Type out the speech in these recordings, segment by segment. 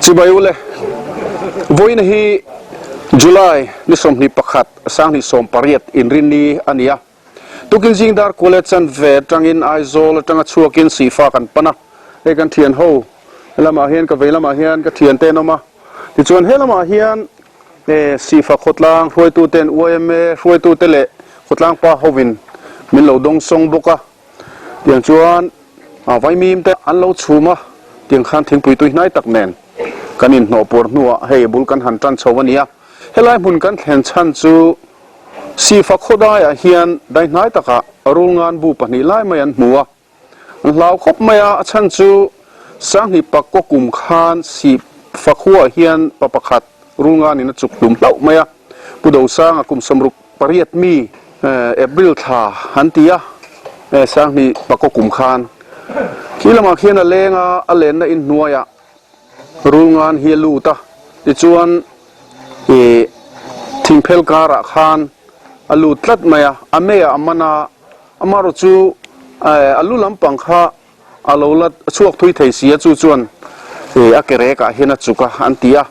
Cibayule voin hi July ni som ni pakhat sang ni som pariat in rinni ania tukin jingdar college an ve tangin aizol tanga chuakin sifa kan pana e kan thian ho lama hian ka velama hian ka thian te noma ti chuan helama hian sifa khotlang hroi tu ten uame hroi tu tele khotlang pa hovin min lo dong song boka tiang chuan vai mim te an lo chuma tiang khan thing pui tui nai tak nen kanin no por nuwa hei bul kan han tan chawania helai mun kan thlen chan chu sifa khodai a hian dai nai taka rulngan bu pani lai mai an muwa lau khop maya chan chu sang ni pakko kum khan sifa khua hian papakhat rulngan in chuk lum lau maya pudo sang akum samruk pariat mi april tha hantia sang ni pakko kum khan kilama khian a lenga a len na in nuaya rulngan hi luta ti chuan thingphel kara khan alu tlat maya amea amana amaro chu alu lampang kha alolat chuak thui thei sia chu chuan akere ka hina chuka antia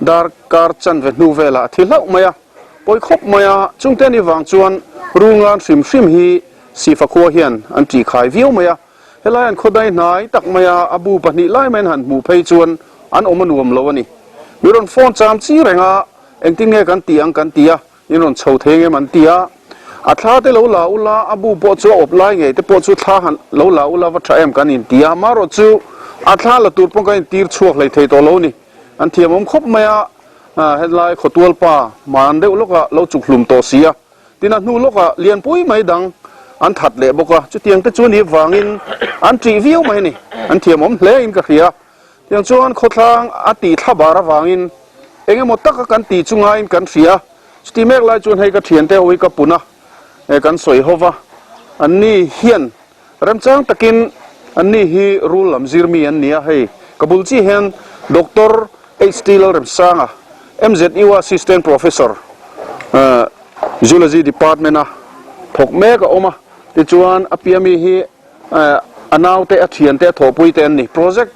dar kar chan ve nu vela thilau maya poi khop maya chungte ni wang chuan rulngan hrim hi sifa khuwa hian anti khai viu maya helai an khodai nai tak maya abu pani lai men han mu phei chuan an omanuam lo ani miron phone cham chi renga engtinge kan tia iron chho thenge man tia athla te lo la ula abu po chu offline nge te po chu thla han lo la ula wa tha em kan in tia maro chu athla la tur pong kan tir chuak lai thei to lo ni an thiamom khop maya headline khotwal pa man de loka lo chuklum to sia tina nu loka lian pui mai dang an that le boka chu tiang te chu ni wangin an tri view mai ni an thiamom hle in ka khia yang chuan khotlang ati thabara wangin engemaw taka kan ti chunga in kan hria sti mek lai chuan hei ka thian te hoi ka puna kan soi hova anni hian ramchang takin anni hi rule lam zirmi an nia hei kabul chi hen dr h steel ramsanga mzu assistant professor zoology department a thok mek a oma ti chuan apiami hi anaw te a thian te thopui te an ni project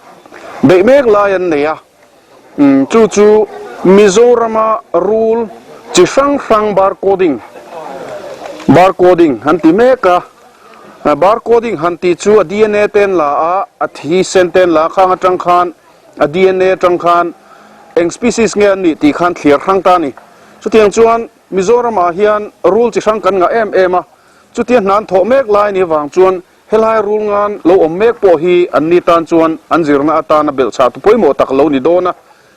dei mek lai an neya chu Mizorama rule chi sang barcoding hanti meka barcoding hanti chu a DNA ten la a thi sen ten la khang atang khan a DNA tang khan eng species nge ni ti khan thlir khang ta ni chu tiang chuan Mizorama hian rule chi sang kan nga em a chu tian nan tho mek lai ni wang chuan helai rule ngan lo om mek po hi an ni tan chuan an zirna atana bel cha tu poimo tak lo ni dona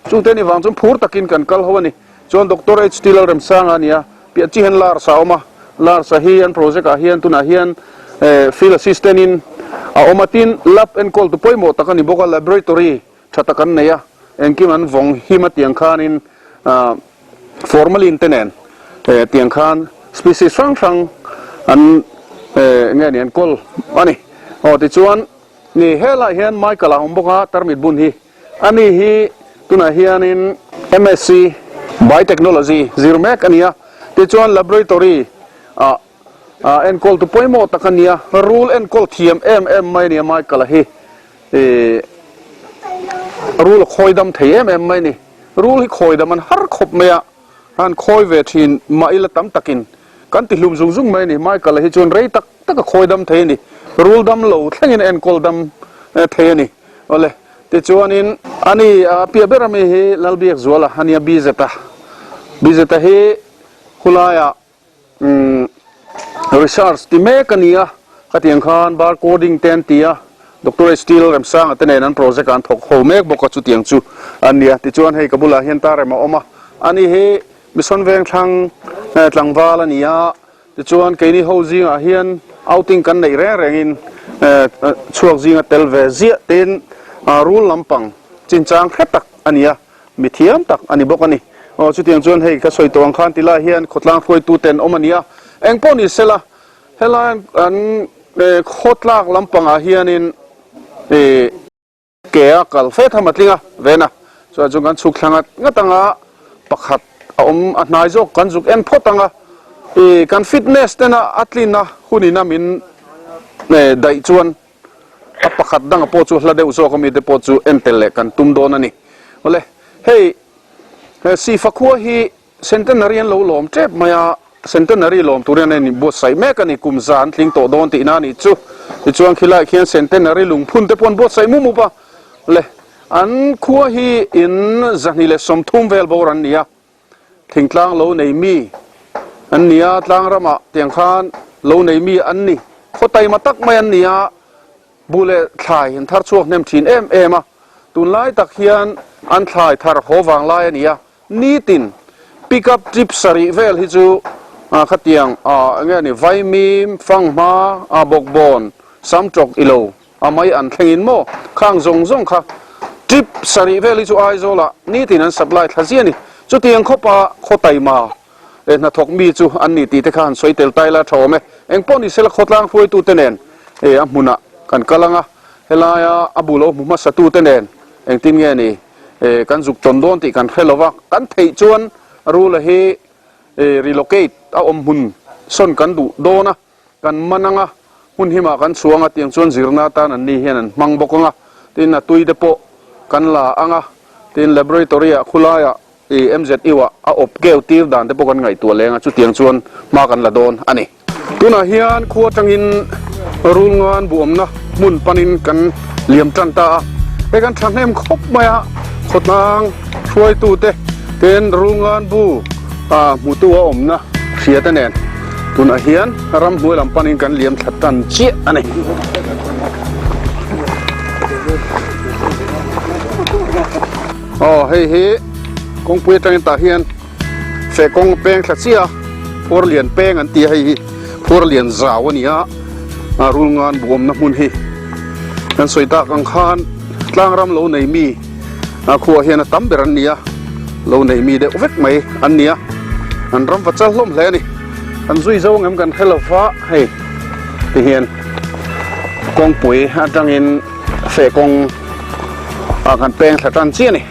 chung te ni wang chum phur takin kan kal hawani chuan dr h steel ramsanga ania pia chi hen lar sa oma lar sa hi an project a hian tuna hian field assistant in a omatin lab and call tu poimo takani boka laboratory thatakan neya engkim an vong hima tiang khan in formalin tenen tiang khan species sang an nge ni an kol ani ti chuan ni hela hian michael a homboka tarmit bun hi ani hi tuna hian in MSc biotechnology zirmek ania ti chuan laboratory en call tu poimo takania rule en call thiam mai ni michael hi rule khoidam thei mai ni rule hi khoidam an har khop meya han khoi ve thin maila tam takin kan ti hlum zung mai ni michael hi chuan rei tak khoidam thei ni rule dam lo thlengin en call dam thei ni ole ti chuan in ani pia berami hi lalbiak zuala hania bizeta hi khulaya research ti mekania khatiang khan barcoding ten tia dr steel ramsang atene nan project an thok homek boka chu tiang chu ania ti chuan hei kabula hian tarema oma ani he mission veng tlangwal ania ti chuan keini housing a hian outing kan nei rengin chuak zinga telve zia ten rule lampang chinchang khetak ania mithiam tak ani bokani chu tiang chuan hei ka soi tawang khan tila hian khotlang khoi tu ten omania engponi sela helan an khotlak lampang a hian in ke akal fe thamatlinga vena so jungan chukhlanga ngatanga pakhat a hnai jok kan juk en photanga kan fitness tena atlina hunina min dai chuan pakhat dang po chu hla deuh so komi te po chu entele kan tum don ani เลยเฮ้ยสีฟักหัวฮีเซนเตนารีนโลมเจ็บมายาเซนเตนารีโลมตัวเรนนี่บวชใส่แม่กันนี่กุมจานทิ้งโตโดนตีนานี่จู่ที่จวนขี้ไล่เขียนเซนเตนารีลุงพุ่นแต่ปนบวชใส่มุปะเลยอันขัวฮีอินจันนี่เลยสมทุ่มเวลโบรันเนี่ยทิ้งกลางโลในมีอันเนี่ยกลางระมาเตียงคานโลในมีอันนี้เขาไตมาตักไม่อันเนี่ยบุเลถ่ายเห็นทัดช่วงเนมทีนเอ็มอ่ะตุนไล่ตักเฮียนอันถ่ายทาร์โฮวางไล่เนี่ยนี่ตินปิกับจิบสรีเวลฮิจูขัดยังเงี้ยนี่ไวมีมฟังมาบกบอนซ้ำจกอิโลไม่อันแข่งอินโมข้างจงค่ะจิบสรีเวลฮิจูไอโซละนี่ตินอันสับไล่ทัศน์นี่จุดยังเขาปะเขาไตมาน่ะทกมีจูอันนี้ตีตะขันสวยเตลไตละทอมเอ็งป้อนนี่เสละขดล่างฟุยตูเตเนนมุนะกันกำลังเฮลายาบุโลมุมาสตูเตเนนเอ็งตินเงี้ยนี่กันจุกจนโดนติกันเฮลวะกันเทจวนรู้เลยrelocate เอามุนส่วนกันดูโดนะกันมันงะมุนหิมากันสวงเตียงส่วนจิรนาตานันนี่เฮียนันมังบกงะตินตุยเดโปกันลาอ่ะติน laboratory คุลายMZ อีวะอบเกลตีร์ดันเดโปกันไงตัวเลงจุดเตียงส่วนมากันละโดนอันนี้ตัวน่ะเฮียนขัวจังอินรูงานบวมนะมุนปันินกันเหลี่ยมจันตาไปกันทำให้มันครบไหมอะขดนางช่วยตูเตเป็นรูงานบูมูตัวนะเสียแต่เนนตัวน่ะเฮียนรำมวยลำปันินกันเหลี่ยมขัดตันเจี๊ยอันนี้เฮ้ยกงปุยจังตาเฮียนเสกงเป้งขัดเสียพวกเหรียญเป้งอันตีให้พวกเหรียญสาวนี่ฮะรูงานบวมนะมุนฮีกันสวยตากังคานกลางรำโลในมีขัวเฮียนตั้มเบรันเนียโลในมีเด็กเวกไหมอันเนี้ยอันรำฟัดเจ้าล้มแล้วนี่อันซุยเจ้าเงิมกันให้เราฟ้าให้ตีเฮียนกงปุยจังอินเสกงกันเป้งขัดตันเสียนี่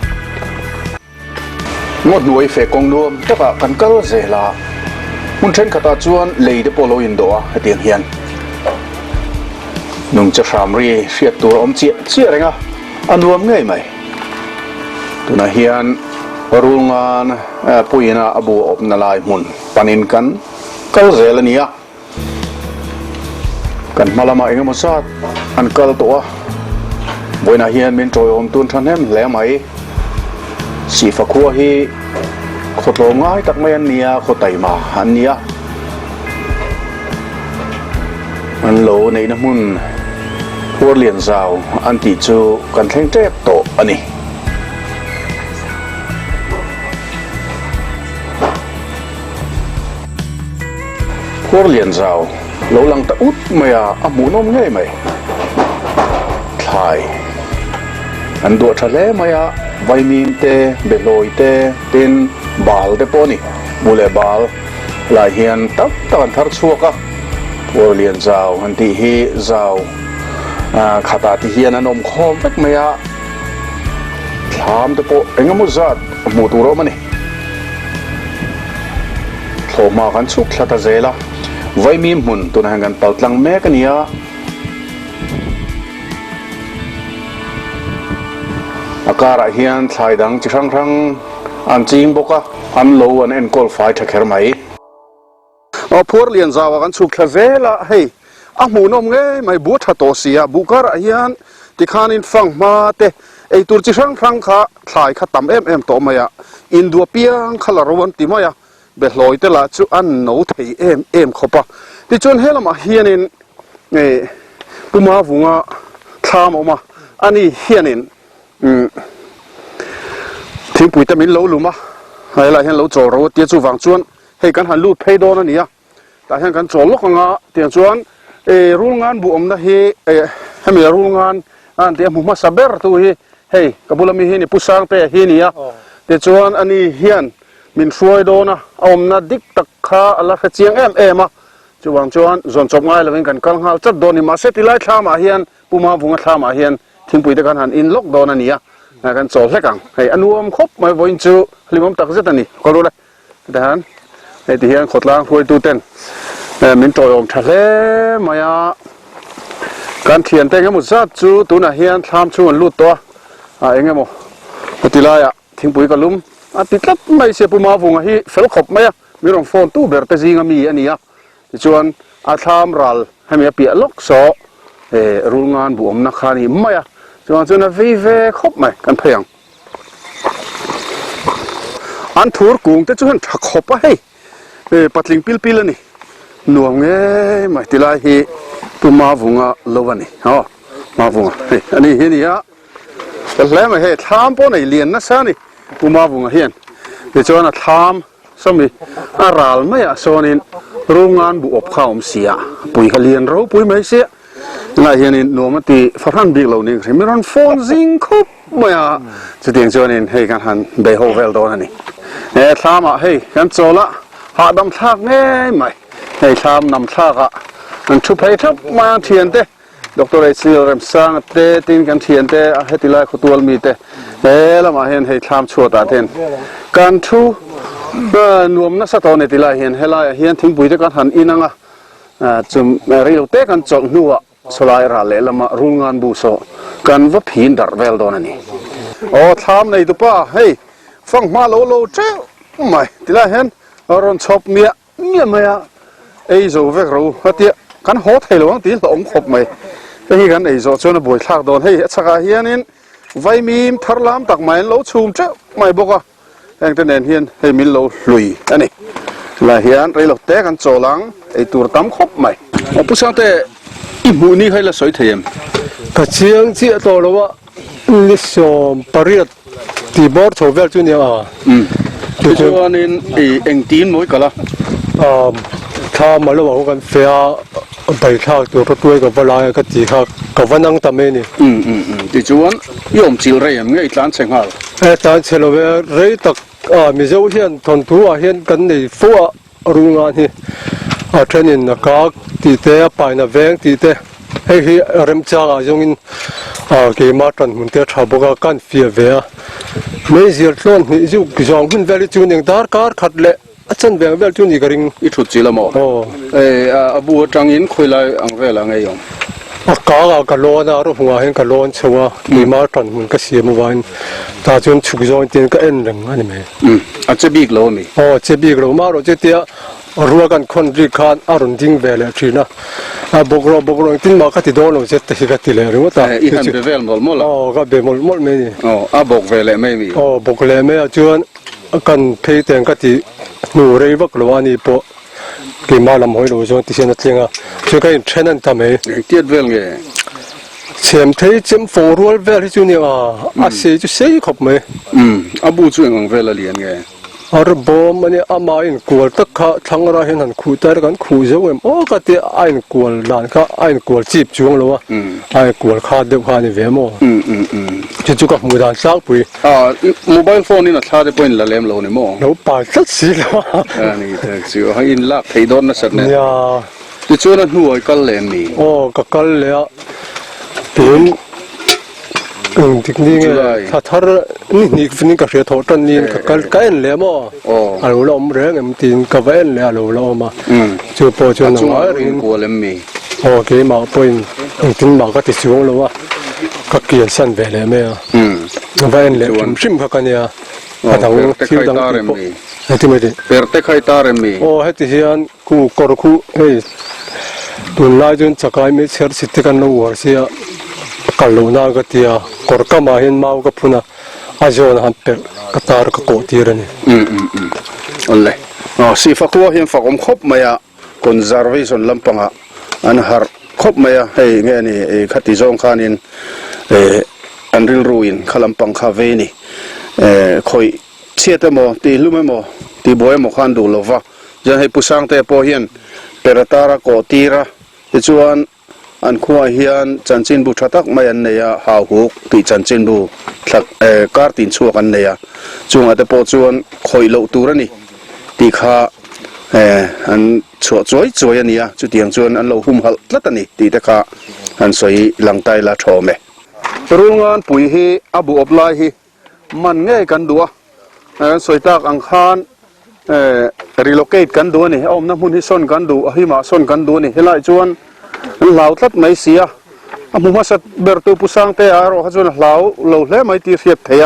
งดหน่วยเฟกงรวมแต่ว่ากันก็เจลามุนเทนขตาจวนเลยเดโปโลอินโดให้เตียงเฮียนนุ่งจะสามรีเสียตัวเจี๊ยอะไรเงี้ยอันรวมง่ายไหมตัวน่ะเฮียนรูงานปุยนาอบูอบนาลายมุนปันินกันก็เจลเนี่ยกันมาละมาเองมันซาดอันก็ตัวบอยน่ะเฮียนเป็นโจยอมตุนทันแฮมแล้วไหมสีฟ้าขัวฮีขดลงง่ายตักไม่อันเนี้ยขดไตมาอันเนี้ยอันโหลในน้ำมุนพวกเหรียญสาวอันติจูกันแข่งเจ็บโตอันนี้พวกเหรียญสาวโหลหลังตะอุดไม่อะหมูนมง่ายไหมทายอันตัวทะเลไม่อะไวมีมเตเบลอยเตเป็นบาลเดปอนี่บุเลบาลลายเฮียนตับตอนทัดชัวก็พวกเรียนเจ้าอันที่ฮีเจ้าขาตาที่เฮียนนมคอมเล็กไม่อะถามเดปอเอ็งมุจัดหมูตัวมันนี่โผล่มากันสุกชะตาเจล่ะไวมีมหุ่นตัวนั้นกันเป่าตังแม่กันเนี่ยอากาศเฮียนสายดังจิครั้งอันจริงบอกว่าอันโลอันเอ็นกอลไฟทักเฮอร์ไหมพวกเรียนจาวกันสุขเวลาเฮ้ยหมูนมเงี้ยไม่บูทโตเสียบุกการเฮียนที่ขานินฟังมาเตไอตัวจิครั้งค่ะสายขัดต่ำโตมาอินดัวเปียงขลารวันติมายเบลอยเตละจูอันโนเทขบปะที่จนเฮลมาเฮียนินปุมาวุงทามออกมาอันนี้เฮียนินทิ้งปุ๋ยแต่มินเหลาหลุมให้ละเห็นเหลาโจเราเตี้ยจู่ฝังชวนให้กันหันลูดเพย์โดนนี่แต่เห็นกันโจลกงาเตี้ยชวนรูงานบุอมนะให้มีรูงานอันเตี้ยมุมาสับเบอร์ตัวเฮ้กับบุลมีนี่ผู้สร้างเตะนี่เตี้ยชวนอันนี้เฮียนมินช่วยโดนอมนะดิกตะขาอะไรเชียงจู่ฝังชวนจนจบง่ายแล้วเป็นกันกังหาจัดโดนนี่มาเสติไล่ท่ามาเฮียนปุมาบุงท่ามาเฮียนทิ้งปุ๋ยแต่กันหันอินล็อกโดนนี่กันโซ่เล็กให้อนุมครบไม่วนจูลิมตักเสตันนี่ก็รู้เลยแต่ฮันไอ้ที่เฮียนขดล้างคุยตูเต้นมินโตยอมทะเลมายาการเขียนแต่งให้หมดซาจูตัวน่ะเฮียนทำชวนลุดตัวเองไงโม ติลายะทิ้งปุ๋ยกระลุมติดลับไม่เสียปูมาวุงฮีเฟลขบไหมมีรองโฟนตู้เบอร์เตจิงมีอันนี้ชวนอาทามรัลให้มีเปียล็อกโซรูงานบุอมนักขานี่ไม่ชวนวีเวขบไหมกันเพียงอันทูร์กุ้งแต่ชวนถักขบไปปัดลิงปิลนี่หน่วงเงี้ยไม่ติลายฮีปูมาวุงโลวันนี่มาวุงอันนี้เฮียแต่แล้วไม่ทามปนไอเลียนนะซะนี่ปูมาวุงเฮียนแต่ชวนทามสมัยอารัลไม่โซนินโรงงานบุอบข้าวเสียปุ๋ยขลียนเราปุ๋ยไม่เสียนายเฮียนินโนมติฝรั่งบิ๊กเหล่านี้ใช่ไหมรันโฟนซิงคุบไม่จะเตียงชวนินให้กันหันเบโฮเวลโดนั่นนี่ทามให้กันโซละหาดำทักแน่ไหมให้ทามนำทักมันชุบให้ทับมาเทียนเต้ดร.เอซิลเรมซังเต้ตินกันเทียนเต้เฮติลายขตัวมีเต้แล้วมาเห็นให้ทามชัวตาเต้นการทูนวมนักสตอนี่ติลายเห็นเฮลายเห็นทิ้งปุ๋ยจะกันหันอินังจุมเรียวเต้กันจอกนัวสลายราเลละมารุงงานบุโซกันว่าผีนดาร์เวลโดนนี่ทามในตัวป้าเฮ้ยฟังมาโลเจ้าไม่ติลายเห็นรอนชอบเมียไม่ไอ้โจเวกรู้ฮัตเตียกันโหดให้หลวงตีหลงขบไหมแต่ที่กันไอ้โจชวนบุยทากโดนให้สักเฮียนินไวมีมทารลามตักไหมโลชูมเจ้าไม่บอกว่าแห่งตะเนนเฮียนให้มิลโลลุยอันนี้ลาเฮียนเรลเตะกันโจลังไอ้ตัวตั้มขบไหมผู้ชายแต่อีมูนี่ให้ละสวยเทียมกระเชียงเจ้าตัวเราว่าลิชมปริยัติที่บอร์ดโชเวลจุเนี่ยคือชวนนินไอ้เอ็งตีนมวยกันละถ้ามาแล้วว่ากันเฟียไปข้าวตัวตัวกับเวลาก็จีข้าวกับวันนั่งทำเองนี่ที่ชวนยอมจิลเรียมไงอีกล้านเชิงหาตอนเชลเวเรย์ตักมีเจ้าเฮียนทนตัวเฮียนกันในฟัวรุงงานนี่เทรนินนักตีเตะไปนับแวงตีเตะให้เริ่มจากจงอินเกมาตันมันเตะชาวบ้านกันเฟียเวียไม่เสียส่วนนี่จู่จงหุ่นเวลิจูนิงดาร์การขัดเละอาจารย์เวลจูนิกริงอีทุจิละมั้งบัวจังอินคุยเลยอังเวลไงยงกากะโลนะรู้หัวเห็นกะโลนชัวเกมาตันมันก็เสียเมื่อวานตาจนฉุกจงตีนก็เอ็นหนึ่งอันนี้ไหมอาจจะบีกโลมีเจ็บบีกโลมาเราจะเตี้ยรัวกันคนริคานอารมณ์ดิ้งเวลทีนะบุกโรตินมาคัดโดนเราจะตีกันตีเลยหรือว่าแต่อีหันเบลมอลก็เบลมอลไม่นี่บุกเวลไม่มีบุกเลยไม่จวนกันเพย์เต็งก็ตีหนูเรียบกลัวนี่ปะเกมาลำหอยเราจวนที่เชนต์เชียงช่วยกันเทรนนั่นทำไมเทียดเวลไงเชมเทย์เชมโฟร์วอลเวลที่จูนี่เสียจะเสียขบไหมบูช่วยของเวลเลียนไงบอมันเนี่ยอามาอินกวลตะขะทั้งเราเห็นหันคู่แต่กันคู่เจ้าเอ็มก็ที่อินกวลหลานก็อินกวลจีบจวงเลยวะอินกวลขาดเดือดขาดนี่เวมจู่ๆก็มือด้านซ้ายปุยโมบายโฟนนี่น่ะชาร์จไปละเล่มเราเนี่ยมั้งเราปากสักสีแล้วนี่แต่สิว่าอินลักให้โดนนะสัตว์เนี่ยจู่ๆนั่นหัวก็เล่มมีก็กัลเลยเป็นทีนี้ไงถ้านี่ฟินิกเสียทอดนี่ก็เอ็นเลยมั้งเราเราไม่เรื่องมันตีนก็เอ็นเลยเรามาจู่พอจู่หน่อยกลัวเล่มมีโอเคมาพอถึงมาก็ติดช่วงแล้วว่าก็เกี่ยวสั้นไปเลยไหมก็เอ็นเลยชิมเขากันเนี่ยทางที่ดังที่ไม่ดีเปิดเตะไข่ตาเรมีให้ที่เฮียนกูกอร์กูเฮ้ยตุนไล่จนสักการไม่เชื่อสิทธิ์กันนู้นเสียกัลลูน่าก็ที่กอร์ก็มาเห็นมาก็พูน่ะอาจจะหันเปิดก็ตาร์ก็โกตีระนี่อันเลยสิฟักว่าเห็นฟักคบมาคนซาร์วิสอนลำพังอันหาคบมาให้เงี้ยนี่ขัดที่จงขานินอันริลรูอินขลังปังคาเวนี่คอยเชื่อแต่โมตีลุ่มโมตีบอยโมขันดูลวะจะให้ผู้สร้างแต่พอเห็นเปิดตาระโกตีระที่ชวนอันขวาเฮียนจันจินบุชตักไม่อันเนี่ยหาหุกตีจันจินบุทักการตินชัวกันเนี่ยจงอาจจะพอชวนคอยเหล่าตัวนี่ตีข้าอันชัวจอยเนี่ยจุดยังชวนอันเหล่าหุ่มหัดลัดนี่ตีแต่ข้าอันสวยหลังไตละชอมเอโรงงานปุ๋ยฮีอบุอบลายฮีมันง่ายกันดัวสวยตากอังคารrelocate กันดัวนี่เอาน้ำมันที่ซ่อนกันดูหิมะซ่อนกันดูนี่เฮลัยชวนเหล่าทัดไม่เสียมุมาสัตเบอร์ตัวผู้สร้างแต่อารมณ์จนเหล่าเล่ไม่ตีเสียบเทีย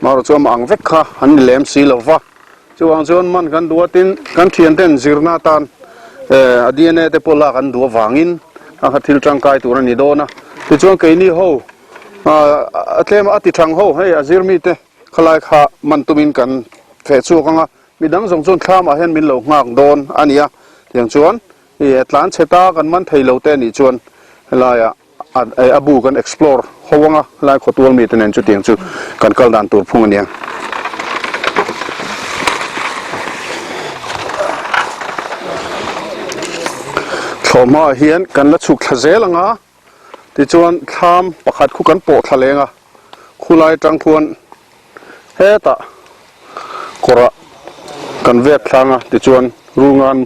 mà rồi cho mà ăn vết kha anh làm xí lâu va chú anh cho man kan đua tin kan thiền tên zirna tan DNA te pola kan đua vangin hạt thil trăng cai tu ni do na thì cho cái ni ho tlem ati thang ho hey azir mi te khalai kha man tumin kan fe chu kanga mi dang jong chon thlam a hen min lo ngak don ania tiang chuan i atlan cheta kan man thei lo te ni chuan la abu kan explore howanga lai khotual mi ten chu tiang chu kan kal dan tur phung ania thoma hian kan la chuk thazelanga ti chuan tham pakhat khu kan po thalenga khulai tang thuan heta kora kan vek thlanga ti chuan rungan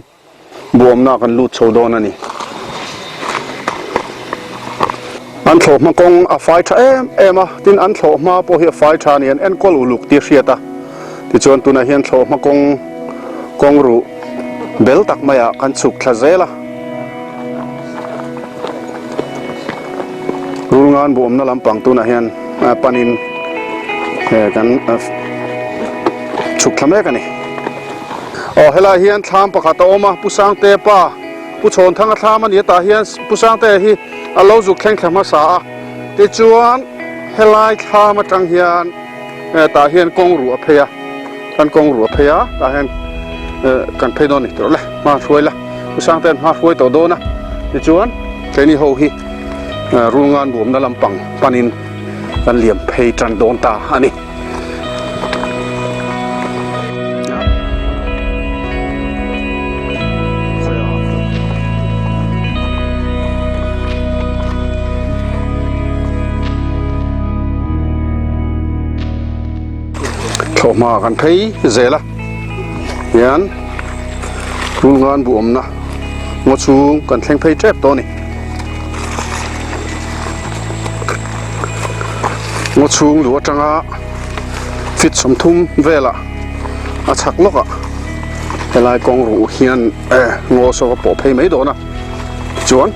buamna kan lut chodon ani an thlo ma kong a fai tha ema tin an thlo ma po hi fai tha ni an en kol uluk ti hriata ti chuan tuna hian thlo ma kong ru bel tak maya kan chuk thazela rungan buamna lampang tuna hian panin kan chuk thame kani helai hian thlam pakhat a awma pusang te pa pu chhon thanga thlam ani ta hian pusang te hi alo zuk thleng thlama sa a ti chuan helai thlam atang hian ta hian kongru a pheya kan kongru a pheya ta hian kan phei don ni to le ma hruai la pusang te ma hruai to do na ti chuan keni ho hi rungan buamna lampang panin kan liam phei tran don ta ani thoma kan phei zela yan rungan buamna ngo chung kan thleng phei trep to ni ngo chung lu atanga fit somthum vela a chak loka helai kong ru hian ngo so po phei mai do na chuan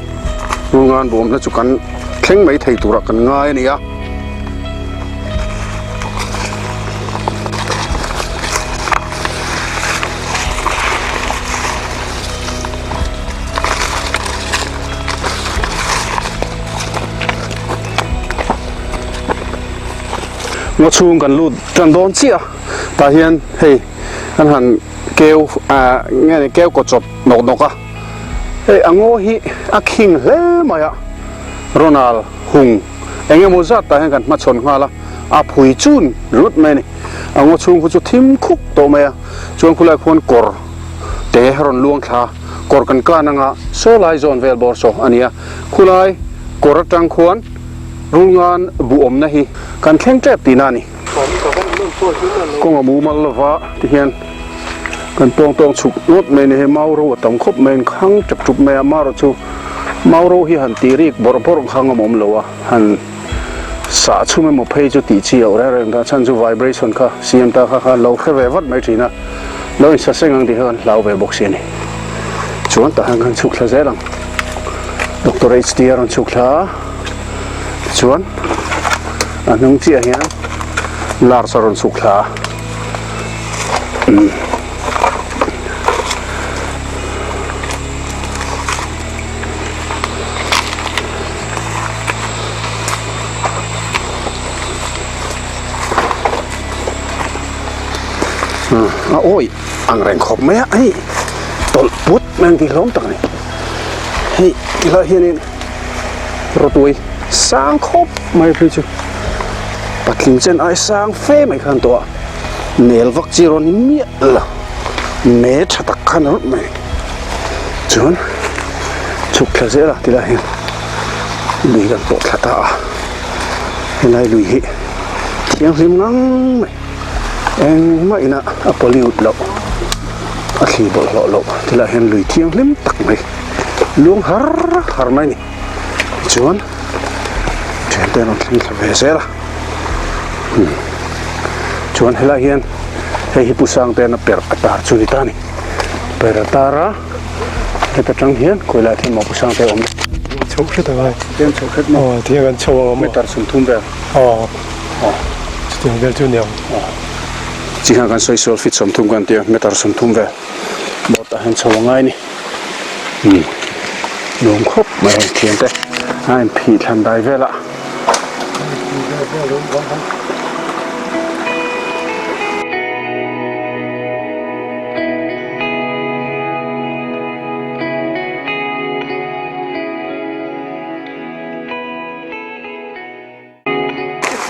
rungan buamna chu kan thleng mai thei tura kan ngai ni a ngo chung kan lut tran don chia ta hian hei kan han keu nge ni keu ko chop nok noka hei ango hi a king hle maya ronald hung enge mo zat ta hian kan ma chon ngala a phui chun rut mai ni ango chung khu chu thim khuk to maya chuan khulai khon kor te ron luang tha kor kan kananga so lai zon vel bor so ania khulai kor tang khon rungan buom na hi kan thleng trep tinani kong amu mal lova ti hian kan tong chuk not me ne mau ro tam khop men khang chap chup me ma ro chu mau ro hi han ti rik bor khang amom lowa han sa chu me mo phei chu ti chi ora reng da chan chu vibration kha siam ta kha lo khe ve wat mai thina lo sa sengang di han lau ve box ni chuan ta han kan chuk thla zelang dr hdr an chuk thla chuan anung chi hian lar saron sukla oi ang reng khop maya ai tol put mang ki lom tang ni hei la hianin rotui sang khop mai phi chu patling chen ai sang fe mai khan to nel vak chi ron mi la me thatak khan rut mai chun chuk kha zela tila hin lui gan po thata helai lui hi tiang rim ngang mai eng mai na a poliut lo a khi bol lo tila hin lui tiang lim tak mai luang har mai ni chun chen te non thling thla ve zela chuan helai hian hei hi pusang te na per atar chu ni ta ni per atara heta tang hian koila thi mo pusang te om chok khret vai tem chok khet mo thiang an chaw ma metar sum thum ve tiếng vel chu nhiều chỉ hàngกันsocial fit som thum kan tia metar som thum ve bot a hen chawangai ni lung khop mai thian te hai phi than dai vela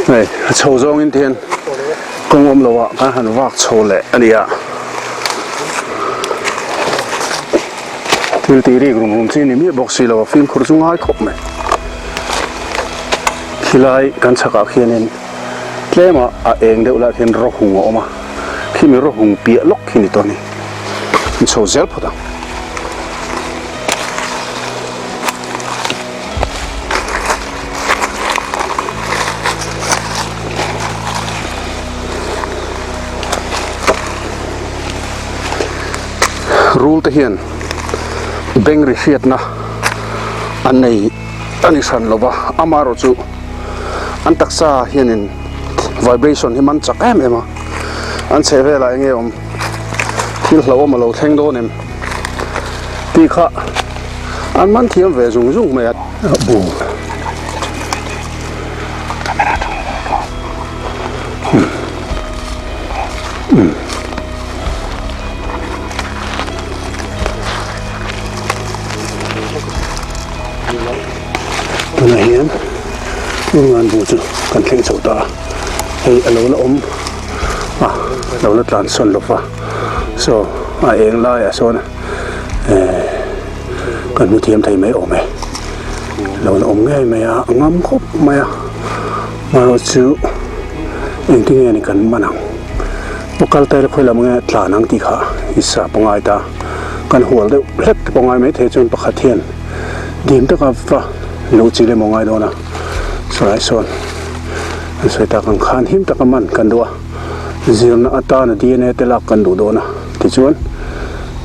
này chầu rong in thiên công ôm lầu ạ cái hàn vác chầu lệ anh đi ạ thì tí đi cùng xin niệm bốc xì lầu phim khổ chung hai khóc mày khi lại căn chắc cả khi nên lẽ mà anh đều là thiên rô hùng mà khi mình rô hùng bịa lóc khi này tôi này chầu dẻo phải không rule te hian beng ri hriat na an nei ani san lova amaro chu an taksa hianin vibration hi man chak em ema an cheve la nge om thil hlo ma lo thleng do nem ti kha an man thiam ve jung jung me bu camera tuna hian ngan bu chu kan thleng chho ta hei alo la om lo la tlan son lo fa so eng lai a son kan mu thiam thei mai om e lo la om ngai mai a ngam khop mai a ma chu eng ti nge ni kan manang pokal tai la khoila mange tla nang ti kha isa pangai ta kan hual de hlek pangai mai the chun pakha thian dim ta ka fa lo chile mongai dona sai son sai ta kan khan him ta kaman kan do zirna ata na dna te lak kan do dona ti chuan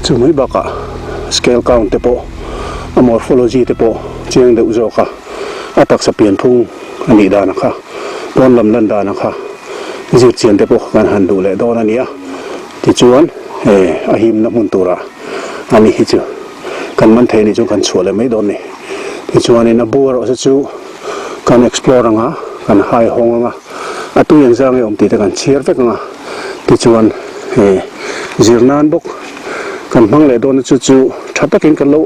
chumai baka scale count te po morphology te po chiang de uzo kha atak sa pian thung ani dana kha don lam lan dana kha zir chian te po kan han du le dona nia ti chuan ahim na mun tura ani hi chu kan man thei ni chu kan chhuale mai don ni ti chuan in a bur o chu kan explore nga kan hai hong nga atu yang zang om ti te kan chiar vek nga ti chuan zirnan bok kan mang le don chu chu thatakin kan lo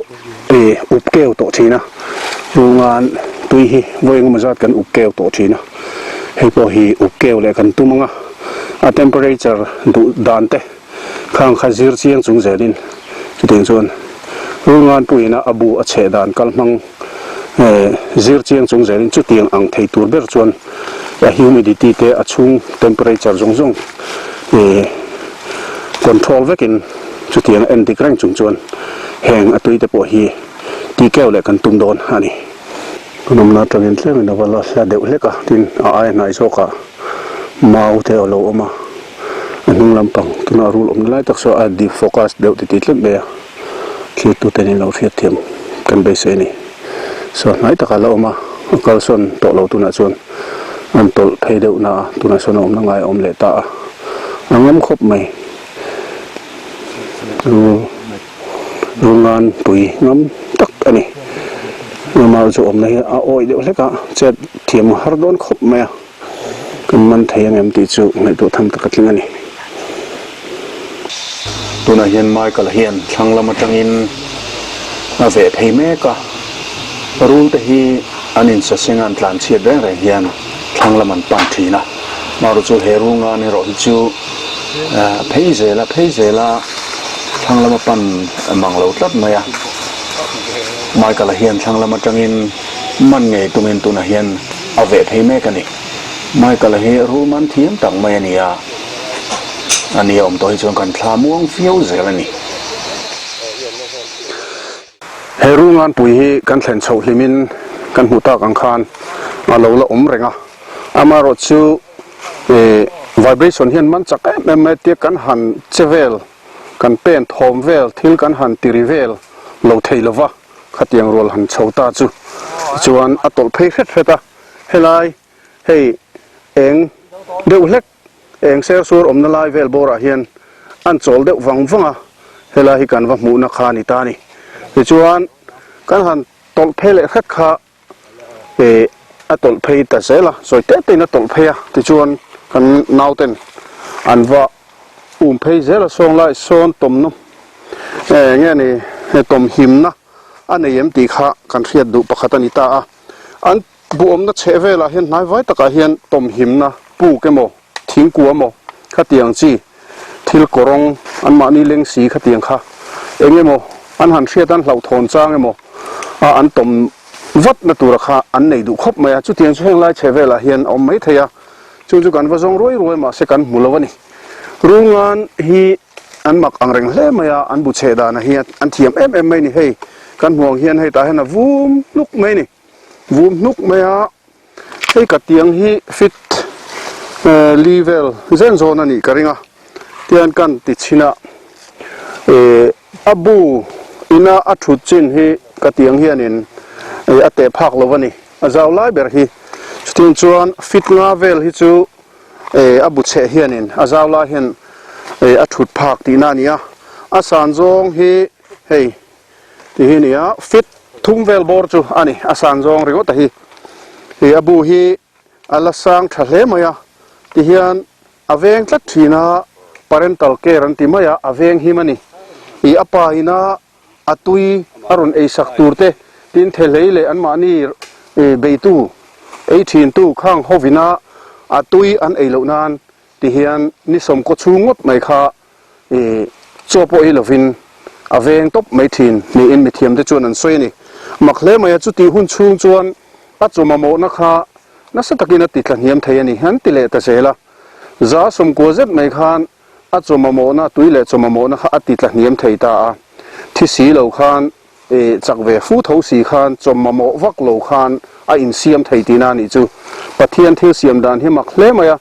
up keu to thina rungan tui hi voing ma zat kan up keu to thina hei po hi up keu le kan tumanga a temperature du dan te khang khazir chiang chung zelin chuting chuan rungan puina abu a che dan kalmang zir chiang chung zelin chu tiang ang thei tur ber chuan a humidity te a chung temperature zong zong control vekin chu tiang anti krang chung chuan heng atui te po hi ti keu le kan tum don ani kunum na tangin tlem na wala sa deuh leka tin a ai nai soka mau te lo oma anung lampang tuna rule om lai tak so a di focus deuh ti tlem be khi tu te ni lo riat thiam kan be se ni so nai taka lo oma kal son to lo tuna chuan an tol thei deuh na tuna son om na ngai om le ta angam khop mai rungan pui ngam tak ani normal chu om na hi a oi deuh leka chet thiam har don khop mai kan man thei angem ti chu ngai tu tham tak tling ani tuna hian mai kal hian thlanglam atangin a ve phei me ka rule te hi anin sa singan tlan chiat reng reng hian thlanglam an pan thina maru chu he runga ni ro hi chu phei zela thlanglam pan mang lo tlat maya mai kal hian thlanglam atangin man ngei tumin tuna hian a ve phei me ka ni mai kal hi ru man thiam tak mai ania ani om to hi chon kan thla muang fiau zelani he rungan pui hi kan thlen chho hlimin kan huta kan khan a lo la om renga amaro chu vibration hian man chak em te kan han chevel kan pen thom vel thil kan han tirivel lo theilova khatiang rol han chhota chu chuan atol phei hret heta helai hei eng เดี๋ยวเล็กเองเซลซูร์อมนาลายเวลโบราเฮียนอันโจลเดวังฟังอ่ะเฮลาฮิกันว่ามูนักขานิตานี่ที่ชวนกันหันตลเพลเล็กขาอัตลเพยแต่เสละสวยเตะตีนอัตลเพยที่ชวนกันนาวเต็นอันว่าเพยเสละส่งไล่ส่วนตุ่มนุ่มเงี้ยนี่ตุ่มหิมนะอันนี้ยังตีขากันเรียดดูปะขัตนิตาอันบุอมนัดเชเวลาเห็นนายไว้ตะกะเห็นตุ่มหิมนะปูแกโมทิ้งกัวโมขัดเตียงจีทิลกรองอันมานี่เล็งสีขัดเตียงค่ะเองโมอันหันเชียตันเหล่าทนจ้างโมอันตุ่มวัดนัตุระคาอันไหนดูครบไหมจุดเตียงช่วงไล่เชเวลาเห็นอมไม่เทียจุกันว่าจงรวยมาเสกันมุลวันนี้รู้งานฮีอันมักอังเริงเล่ไหมอันบุเชดานะเฮียอันเทียมไม่นี่เฮกันห่วงเฮียนให้ตาเห็นวูมลุกไหมนี่วูมลุกไหมให้กัดเตียงฮีฟิตลีเวลเซนโซนันนี่กระริงเตียนกันติดชินะอับูอินาอัตุจินฮีกัดเตียงเฮียนินอัตเตพักลวันนี้อาจจะไล่เบอร์ฮีจุดจวนฟิตงาเวลฮิจูอับุเชเฮียนินอาจจะไล่เห็นอัตุพักตีนานี่อาสานจงฮีเฮที่นี่ฟิตทุ่งเวลบอร์จูอันนี้อาสานจงเรื่องที่อับูฮีอัลสังทะเลมายที่เฮียนอเวงตัดทีน่า parental care อันที่มายอเวงฮิมันนี่อป้าฮิน่าอัตุยอรุณเอสักตูร์เตดินเทเลเลอันมานี่เบตู18ตู้ข้างฮอวินาอัตุยอันเอโลนานที่เฮียนนิสมก็ชูงดไม่ค่ะโจโปเอลวินอเวงตบไม่ทินนี่อินไม่เทียมได้จวนอันสวยนี่มักเล่มายจุดที่หุ่นชูจวนอัจจุมาโมนะคะนัสตะกินติดหลังเยี่ยมเทียนี่ฮันติเลตเสละจ้าสมกัวเจ็ดไม่ขานอัจจุมาโมนะตุยเลจุมาโมนะคะติดหลังเยี่ยมเทียตาที่สีเหล่าขานจากเวฟูเท้าสีขานจุมาโมวักเหล่าขานอินเสียมเทียตีนานี่จูปะเทียนเที่ยวเสียมดานที่มักเล่มาย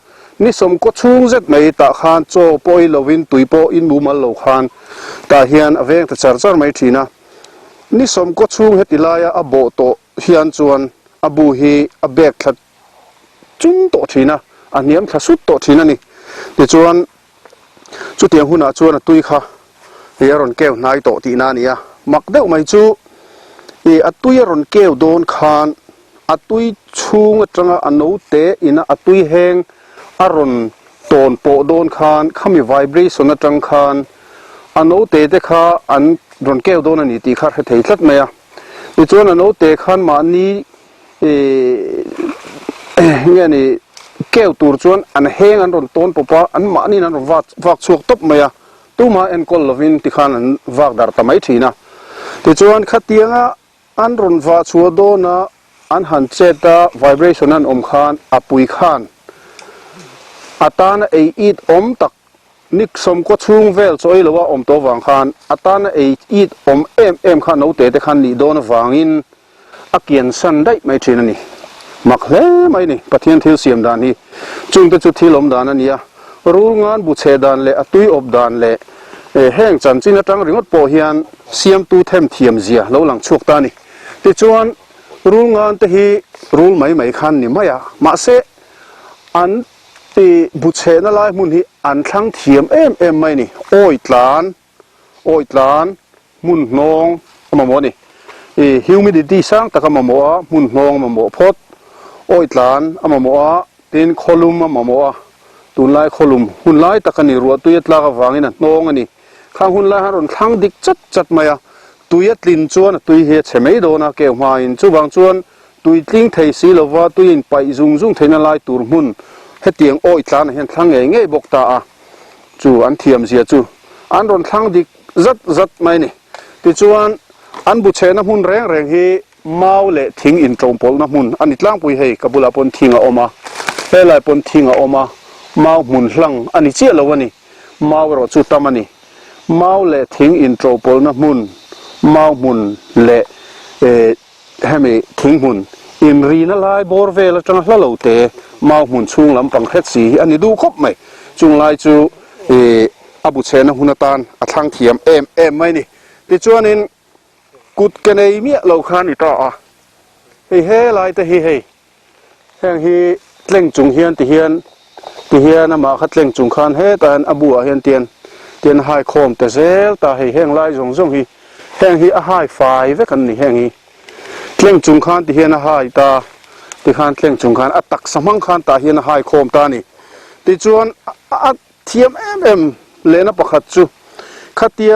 นี่สมก็ชูงเจ็ดไม่ตาขานโจปอยลวินตุยปออินบูมาเหล่าขานตาเฮียนอเวงตะจาร์จาร์ไม่ทีนะนี่สมก็ชูงเฮติลายอโบโตเฮียนจวนอบูฮีอเบกขัดจุนโตทีนะอันนี้มันขัดสุดโตทีนะนี่เดี๋ยวจวนจุดเตียงหุ่นจวนตุยค่ะเฮียรอนแก้วนายโตทีนานี่มักเดาไม่จูตุยรอนแก้วโดนคานตุยชูงจังอันโนเตอินะตุยแหงอารอนโตนโปโดนคานขมิไวบริสนจังคานอันโนเตเตค่ะอันรอนแก้วโดนนี่ตีขาดให้เทียดไหมเดี๋ยวจวนอันโนเตคานมานี้เนี่ยนี่แก้วตูร์จวนอันเฮงอันรอนต้นปะปะอันมานี่นั่นวักชวกตบมาตู้มาเอ็นกอลลวินที่ขันวักดาร์ตไม่ทีนะที่จวนขัดเตียงอันรอนวักชัวโดนะอันหันเจตาไวเบรชั่นอันขานอปุยขานอัตานอีดตักนิกสมก็ชุ่งเวลสวยหรือว่าตัววังขานอัตานอีดเอ็มขานเอาเตะขันนี่โดนวังอินอาเกียนสันได้ไม่ทีนั่นนี่มักเล่ไม่นี่ปะเทียนที่เสียมดานนี่จุงแต่จุดที่ลมดานนั่นนี่รู้งานบุเชดานเละตุยอบดานเละแห้งจันจินจังริงดโปเฮียนเสียมตูเทมเทียมเสียแล้วหลังชุกตานี่ที่จวนรู้งานแต่ฮีรู้ไม่คันนี่ไม่มาเสอันที่บุเชนั่นไล่มุนฮีอันทั้งเทียมไม่นี่โอ้ยตลานมุนนองมาโมนี่humidity สร้างแต่ก็มาโมมุนนองมาโมพดโอ้ยหลานอามาโมเป็นคอลุมอามาโมตุนไล่คอลุมหุ่นไล่ตะกันนี่รัวตุยตลากวางนี่นะน้องอันนี้ข้างหุ่นไล่ฮารุนข้างดิกจัดมาตุยลินจวนตุยเฮเฉไม่โดนะเกี่ยวมาอินจูบางจวนตุยลิงไทยสีลว่าตุยไปจุงเทนไล่ตูร์มุนเฮเตียงโอ้ยหลานเห็นข้างเงยบกตาจูอันเทียมเสียจูอันรุนข้างดิกจัดไม่นี่ที่จวนอันบุเชนะหุ่นแรงฮีมาเละทิ้งอินตรงปอลนะมุนอันนี้ล่างปุยให้กับบุลาปนทิ้งออกมาเฮ้ยลายปนทิ้งออกมามามุนหลังอันนี้เจี๊ยแล้ววะนี่มารอจุดตามันนี่มาเละทิ้งอินตรงปอลนะมุนมามุนเละให้มีทิ้งมุนอินรีนั่นลายบอร์เวลจังละเหล่าเตะมามุนช่วงลำปังเฮ็ดสีอันนี้ดูครบไหมจุงลายจูอบุเชนะหุ่นตานอัทางเทียมไม่นี่ที่จวนนี้กุดกันในเมียเราขันอีต่อเฮ้ลายแต่เฮ้แห่งเฮเล่งจุงเฮียนที่เฮียน ที่เฮียนมาขัดเล่งจุงคานเฮแต่อันอบัวเฮียนเตียนหายโคมแต่เซลตาให้แห้งไล่ส่งฮีแห้งฮีหายไฟเวกันนี่แห้งฮีเล่งจุงคานที่เฮียนหายตาที่คานเล่งจุงคานอัตักสมังคานตาเฮียนหายโคมตานี่ที่จวนอัดเทียมเลนะประคัดจูขัดเตีย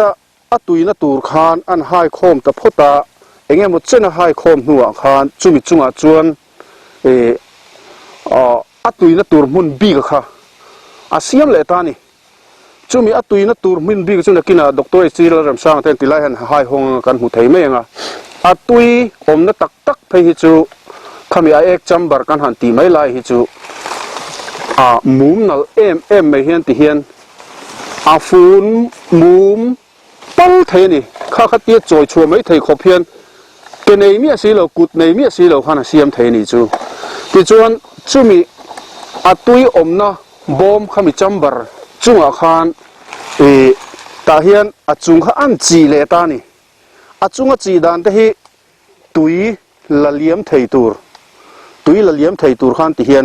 อัตุยนะตูร์คานอันหายโคมแต่พอตาเองหมดเส้นหายโคมหัวคานจุมิจุงอาจวนอัตุยนะตูร์มุนบีกค่ะอาเซียมเลตานี่จุมีอัตุยนะตูร์มุนบีกจุนักกินด็อกเตอร์ซีลเริ่มสร้างเต็นติไลหันหายหงกันหูไทยไม่ยังอัตุยอมนะตักไปฮิจูขมีเอกจำบาร์กันหันตีไม่ไล่ฮิจูมุมนั่นไม่เห็นที่เห็นฟูนมุมปั้ลเทนี่ข้าขัดเตี้ยจอยชัวไม่เทขบเพียนเป็นในเมียสีเหลากุดในเมียสีเหลาขันเสียมเทนี่จูที่จวนจุมีอัตุยอมนะบอมขมิจำบาร์จุงอาคารตาเฮียนจุงข้าอันจีเลตานี่จุงจีดันเตหิตุยละเลียมเทตูร์ตุยละเลียมเทตูร์ขันที่เฮียน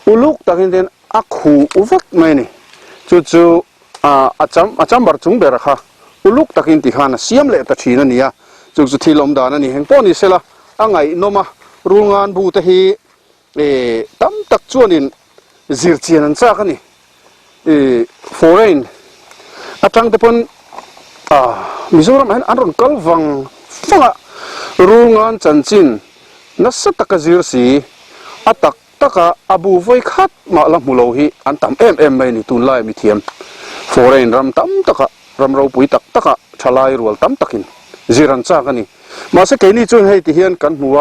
อุลุกตะกินเดนอักหูอุวัดไม่นี่จู่อาจำบาร์จุงเบรค่ะอุลุกตะกินที่ขันเสียมเละตะชีนันนี่จู่ที่ลมดานันนี่เห็นป้อนี่เสละอังไงโนมารูงานบูตะฮีตั้มตักจวนินซิร์เชียนันซากันนี่foreign อาจารย์เตปนมิโซรัมเห็นอันรุนกัลฟังรูงานจันจินนัสตักซิร์ซีอัตักตักอาบูไฟขัดมาละมุโลฮีอันตั้มไม่นี่ตุนไล่มิเทียม foreign รำตั้มตักรำเราปุยตักชลายรัวตั้มตักินซิรันซากันนี่มาสักแค่นี้จวนให้ที่เฮียนกันหัว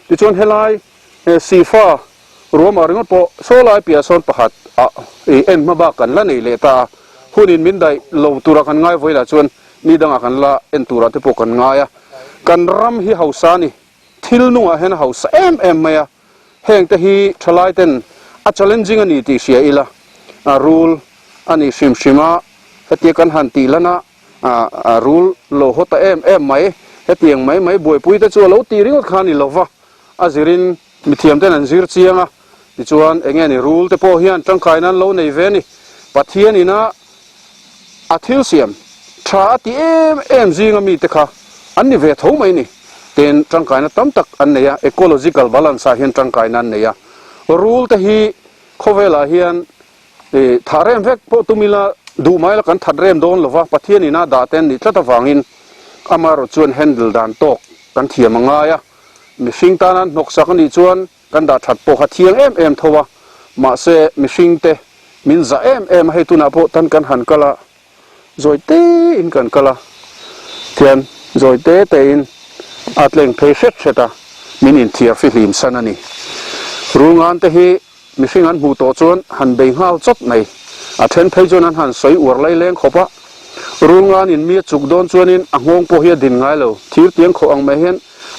ที่จวนให้ไล่ซีฟ้ารวมอะไรงั้นพอโซลายเปียโซนประหัดมาบ้ากันละนี่เลตาหุ่นินมินได้โลตุระกันง่ายไว้ละจวนนี่ดังกันละตุระที่พวกกันง่ายกันรำฮีเฮาซานี่ทิลนัวเห็นเฮาซาไม่แห่งแต่ฮีทลายเต็นchallenging อันนี้ที่เสียอีละrule อันนี้ชิมาเฮตีกันหันตีละนะrule โลหะไม่เฮตียงไม่บวยปุยแต่ชัวเราตีริ้งขันนี่โลวะจิรินมิเทียมเต็นอันซิร์เชียงดิจวนเองนี่ rule แต่พอเฮียนจังไกนั้นเราในเวนี่ปัทเฮียนี่นะทิลเซียมชาติจิงมีแต่ค่ะอันนี้เวทหูไม่นี่เต็นจังไกนั้นตั้มตักอันนี้ecological balance เฮียนจังไกนั้นเนี่ยrule แต่ฮีเขาเวลาเฮียนทาร์เรมเวกพอตุมิลาดูไม่ละกันทัดเรมโดนหรือว่าปัทเฮียนี่นะดาเต็นนี่ถ้าตะฟังอินอามารจวนแฮนเดิลดานโตกกันเทียมง่ายมิชิงตานั้นนกสักนี่จวนกันดาทัดโปหัดเทียงทว่ามาเสมิชิงเตมินจะให้ตุนาโปตันกันหันกะละจอยเตอินกันกะละเทียนจอยเตอินอัดเล่งเพชรเชตามินินเทียฟิลิมสันนี่รู้งานเตฮีมิชิงอันหูโตจวนหันเบงห้าวจดในอาเทนเพจวนหันสวยอวดไล่เลี้ยงขบะรู้งานอินมีจุกโดนจวนอินอ่างงโปเฮียดินไงเลวทีเตียงโคอังไม่เห็น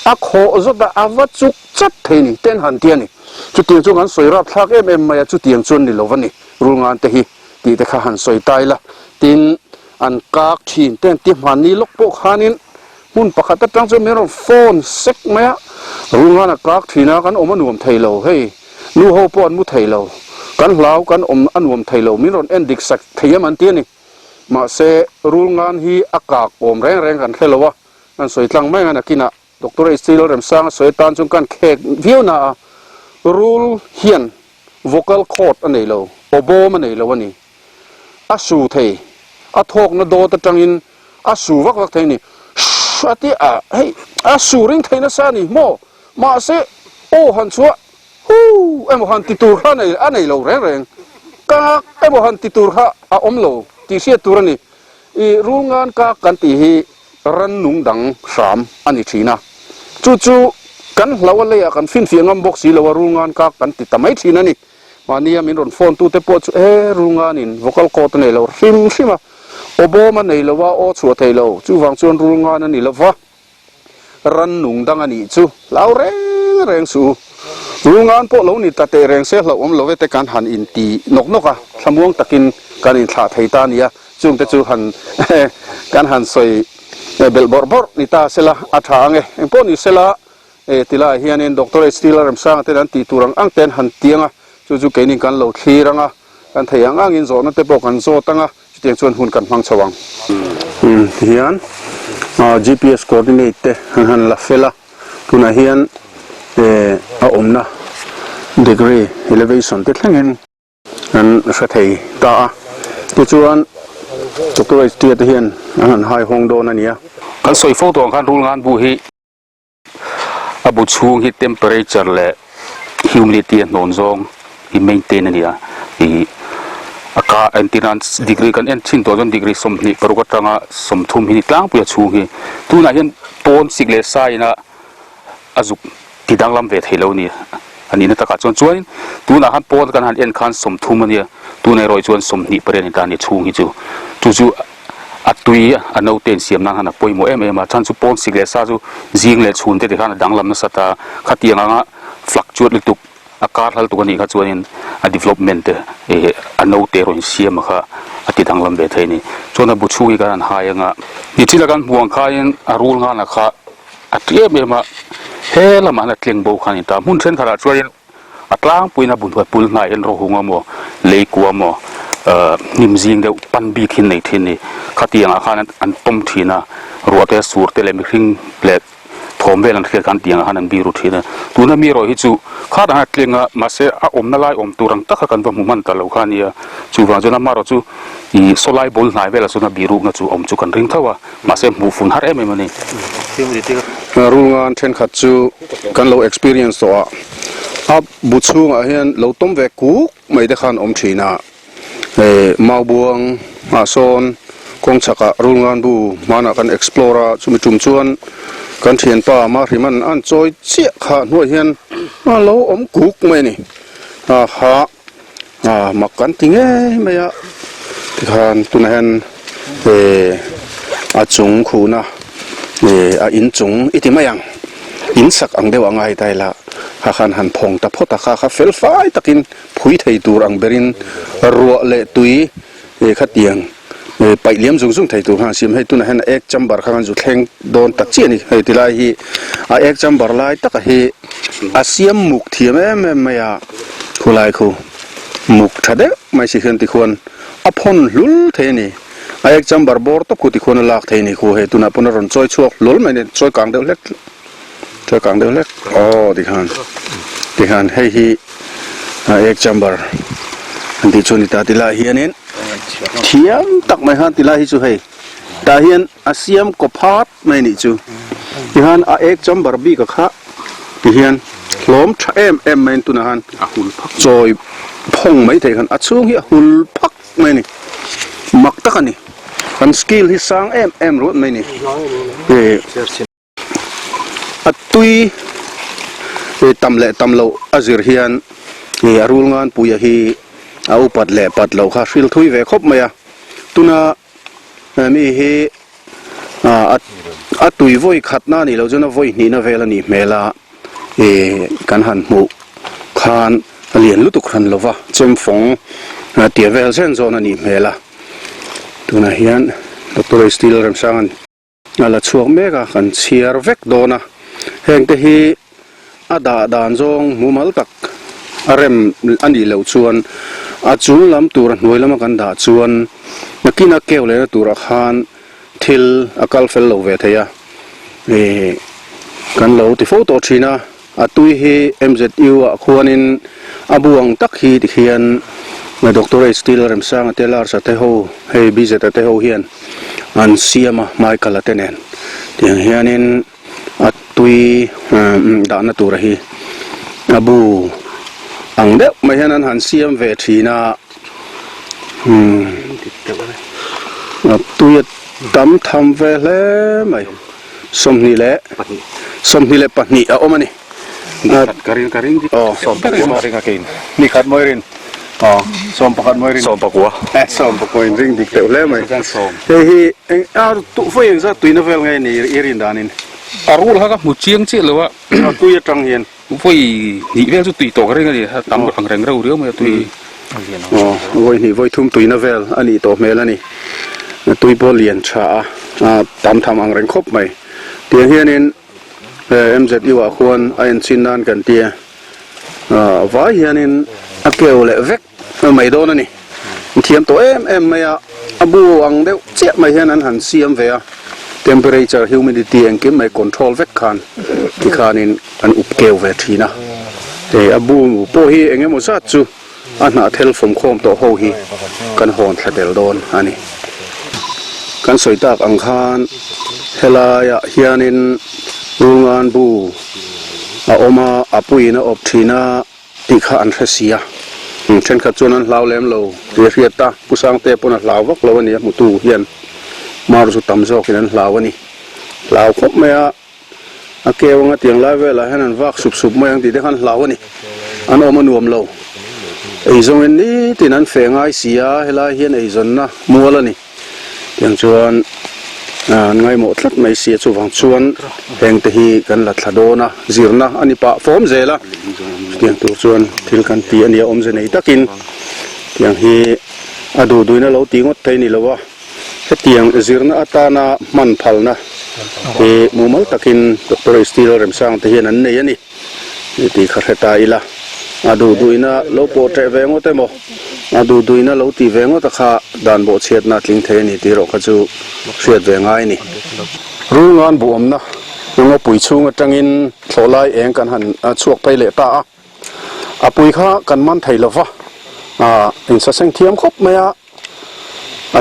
อักโคจดอาวัดจุกจัดเทนี่เต้นหันเตียนี่จุดเตียงจวนหันสวยรับทักมาจุดเตียงจวนนี่เลวนี่รู้งานเตฮีตีแต่ข้าหันสวยตายละตินอันกากทีนเต้นตีมันนี่ลกโปกขานินมุนประคัตตั้งจนมีรถโฟนเซ็กไหมรู้งานกากทีนะกันอมนวมไทยเลวเฮ้ยนู่หัวปอนมุไทยเรากันเหลากันอันวมไทยเรามีรถเอ็นดิกสักเทียมันเตี้ยนี่มาเสรู้งานฮีอากาศอมแรงกันแค่ละวะนั่นสวยจังไม่งั้นกินอ่ะดร.อิสติลเริ่มสร้างสวยตานจนกันเขกวิวน่ะรูลเฮียน vocal cord อันนี้เราโอโบมันนี่เราวันนี้อาสูเทอาทอกนโดตะจังอินอาสูวักเทนี่อาทิเฮ้ยอาสูริงเทนะซานี่โมมาเสโอหันชัวเอ็มหันติตูร์ข้าในอันนี้เราแรงกากเอ็มหันติตูร์ข้าอมเราตีเสียตูร์นี่รู้งานกากันตีฮีรันนุ่งดังสามอันนี้ทีนะจู่กันเราเลยกันฟินเฟียงบอกสีเรารู้งานกากันติดทำไมทีนั่นนี่วันนี้มีรถโฟนตู้เตปอดรู้งานนี่ vocal cord นี่เราฟิมใช่ไหมโอโบมันนี่เราว่าโอชัวเทเราจู่ฟังชวนรู้งานนี่เราว่ารันนุ่งดังอันนี้จู่เราแรงสู้รู้งานพวกเรานี่ตัดแรงเสียเราเราเวทการหันอินตีนกสมองตะกินการอินขาไทยตานี่จุงแต่จู่หันการหันสวยเบลบอร์นี่ตาเสละอัฐางพวกนี้เสละทีละเฮียนินดร.สติลเริ่มสร้างแต่นั้นตีตุรังอังเต็นหันเตียงจู่แกนี่กันเราขี้รัง กันเทียงอ้างอินโซนั่นเตปกันโซตั้งอ่ะเตียงชวนหุ่นกันฟังชวังเฮียนGPS coordinate หันละเฟล่าคุณเฮียนอมนะ degree elevation ติดทั้งเงินนั่นเสถียตาตัวชวนจุกตัวเตียเฮียนหันไฮฮงโดนั่นเนี่ยกันสวยโฟตัวกันรูงานบุฮีบุชูงฮี temperature และ humidity นนซองฮี maintain นั่นเนี่ยฮีอากาศantinance degree กันชิ้นตัวจน degree สมนิปรุกตังสมทุมฮีกลางปุยชูงฮีตัวนั้นเห็นปนสิกเลสไซนะอาจุกที่ดังลำเวทเฮโลนี่อันนี้นะตะกัดจวนตัวนั้นปนกันหันคันสมทุมเนี่ยตัวในรอยจวนสมนิปเรนิตานี่ชูงฮีจู่อัตุยอันเอาเต็นเสียมนั่งหันป่วยโมมาท่านสุปนสิกเลสจู่จิงเลชูนเตติขันดังลำนัสตาขัดยังงะfluctuate ลิตุกอากาศฮัลตัวนี้ก็จวนdevelopment อันเอาเตรอนเสียมค่ะอติดังลำเบทนี่จวนบุชูกันหายงะนี่ที่ละกันห่วงขายันอารูลงานนะคะอัตเยมาเฮละมันอัตเลียงโบขันิตามุ่งเส้นขนาดจวนอัตล่างปุยนาบุญวัดปุลงายอันโรหงอโมเลกัวโมนิมซิงเดปันบีขินในที่นี่ขัดยังอาคารอันต้มทีนะรัวเตสูร์เตเลมิคิงเปลทอมเวลันเกี่ยกันตียงหันบีรุทีนะตัวนั้นมีรอยฮิจูข้าทหารเลี้ยงมาเสออมนั่นไล่อมตัวรังตักกันตัวมุมันตลอดขานี่จูฟังจนมารจูอีโซไลบอลนายเวลาสุนับีรุนะจูอมจูกันริงเท่าว่ามาเสมูฟุนฮาร์เอ็มมันนี่รู้งานเช่นขัดจูกันเรา experience ตัวบุชูงเห็นเราต้มเวกุไม่ได้ขันอมชีนะมาบวงมาโซนคงชักรู้งานบูมานักัน explore จุ่มจุ่มชวนกันเทียนป่ามาที่มันอันจอยเสียขาหน่วยเฮียนเราอมกุกไม่นี่หามักกันติงไม่อะที่ขานตุนเห็นจงคูนะอินจงอิติมายังอินสักอังเดียวอังไงได้ละขันหันพงตะพตะข้าเฟลไฟตะกินผุยไทยตัวอังเบรินรัวเละตุยขัดเตียงไปเลี้ยมซุ่งไทยตัวหางเสียมให้ตัวนั้นเอกจำบาร์ข้างจุดแข่งโดนตัดเจียนี่ให้ทีไรฮีเอกจำบาร์ไล่ตักให้อาเซียมมุกเทียมไม่อะคู่ไล่คู่มุกทัดเดไม่ใช่คนที่ควรอภนลุลเทนี่เอกจำบาร์บอร์ตคู่ที่ควรลักเทนี่คู่ให้ตัวนั้นปนรอนจอยชัวลุลไม่เนี่ยจอยกลางเดียวเล็กจอยกลางเดียวเล็กอ๋อที่ขันให้ฮีเอกจำบาร์อันที่ชนิดที่ไล่ฮีนี่เทียมตักไม่ฮันติลาฮิจูให้แต่เห็นอาเซียมก็พาดไม่นี่จูที่ฮันอาเอกจำบาร์บีกับข้าที่เห็นล้มเอ็มไม่ตุนฮันจอยพงไม่ได้ฮันอาช่วงเหี้ยหุลพักไม่นี่มักตักนี่กันสกิลที่สร้างเอ็มรู้ไม่นี่อัตุยตำเละตำโลอาซิรเฮียนรูลงานปุยฮีเอาปัดเล่ปัดเหล่าข้าฟิลทุยเวคบไหมอะตุน่ามีเฮตุยวัยขัดหน้านี่เราจะน่าวัยนี่น่าเวลานี่เมล่ากันหันหมูขานเลียนลุตุขันเราวะเจมฟงเตียเวลเซนโซนนี่เมล่าตุน่าเฮียนดร.สตีลเรมซังนั่นละช่วงเมกะกันเชียร์เวกโดนะแห่งที่ดานจงมูมัลตักเริ่มอันนี้เราชวนจูนลำตัวหน่วยละมันกันด่าชวนนักกินนักเกี่ยวเลยนะตัวขานทิลอากาศเฟลโลเวทียกันเราที่โฟโต้ชีนะตุยฮีMZUควรนินบวงตักฮีที่เขียนดร.สตีลเรมซังเทลาร์สเตโฮให้บิเซตเตโฮเฮียนอันเซียมาไมค์กัลเทเนนที่เฮียนินตุยด่านตัวฮีบูอังเดะไม่ใช่นั้นหันเสียมเวทีนะตัวดำทำเวลไหมสมนี่แหละปัจนี่เอามานี่การินอ๋อสมปักมาริงกินนี่ขัดมวยรินอ๋อสมปักมวยรินสมปักวัวสมปักมวยรินดิเตอร์เลยไหมเฮ้ยตุฟยังจะตุยนเวลไงนี่อีรินดานินรู้แล้วครับมุดเชียงเชี่ยเลยว่าตุยจังเฮียนวัยนี่เวลจะตุยต่อกันเลยตามอังเรงเราเรื่องมันตุยอ๋อวัยนี่วัยทุ่มตุยนเวลอันนี้ต่อเมล่ะนี่ตุยบอลเลียนชาตามทำอังเรงครบไหมเตียงเฮียนินMZUควรไอ้สินนานกันเตียว่าเฮียนินเกี่ยวเลยเวกไม่โดนนี่ เทียมตัวไม่อะบูอังเดียวเจ็บไม่เห็นอันหันเสียมเวีย temperature humidity อังกิมไม่ control เวกคันที่ขานินอันอุบเกลเวทีนะแต่บูโปฮีเองมุสัตจูอันน่าเทลฟมโคมตัวโฮฮีกันหอนทะเดลโดนอันนี้กันสวยตากอังคารเฮลายะเฮียนินรูงานบูอามาอปุยนะอบทีนะติขาอันเสียเช่นขัดจวนนั้นลาวเล่มโลเรียตาผู้สร้างเตปนลาววักลาวนี่มุตูเฮียนมารุสุตำโจกินันลาวนี่ลาวครบไหมอะเกวงเตียงลายเวลาให้นันวักสุบๆมายังติดได้ขันลาวนี่อันอมานวมโลไอ้จงนี้ตินันเฟงไอเสียเฮลาเฮียนไอ้จนนะมัวละนี่ยังจวนไงหมดลัดไม่เสียจูฟังชวนแห่งที่กันลัดลาโดนะจีรนะอันนี้ปะฟอมเจละยังตัวชวนที่กันตีอันนี้อมเจนี่ตะกินยังฮีอดูดูนะเราตีงดไทยนี่ละวะเตียงจีรนะอัตานะมันพัลนะที่มุมตะกินดร.สตีลเรมซังที่นั้นเนี่ยนี่ที่ขัดตาอีละดูดูนะเราโปรเจเวงโอเตโมดูดูนะเราตีเวงโอตะขาดันโบเชียดนัดลิงเทนี่ที่เราขจูเชียดเวงไงนี่รู้งานบุอมนะยังเอาปุ๋ยชูงจังอินโซไลเองกันหันช่วงไปเลตาปุ๋ยข้ากันมันไทยละวะอินสังเทียมครบไหม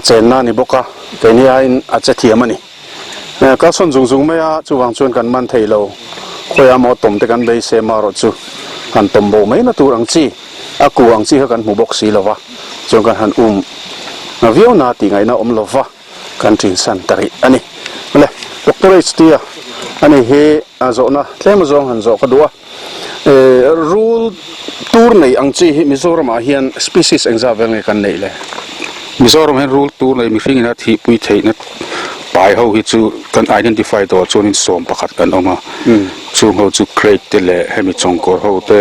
เจนน่านี่บอกว่าแต่นี่อินอาจจะเทียมมันนี่ก็ส่วนจุงไหมจูวางชวนกันมันไทยเราคอยเอาหมอตุ่มแต่กันไปเสมารถจูหันตุ่มโบไม่น่าตัวอังจีกูอังจีเขากันหูบกสีละวะจนกันหันวิวนาตีไงนะละวะกันถึงสันตรีอันนี้เลยดร.สตีอ่ะอันนี้เฮโจนะเท่มาจงหันโจก็ดูรูลตูร์ในอังจีมิโซรามเฮียน species เอ็งจะเวงกันนี่เลยมิโซรามเห็นรูลตูร์ในมิฟิงนะที่ปุยเทนไปเขาฮิจูกัน identify ตัวจนสมประคัดกันออกมาจูเขาจูเครดเตลให้มีจงกอเขาเต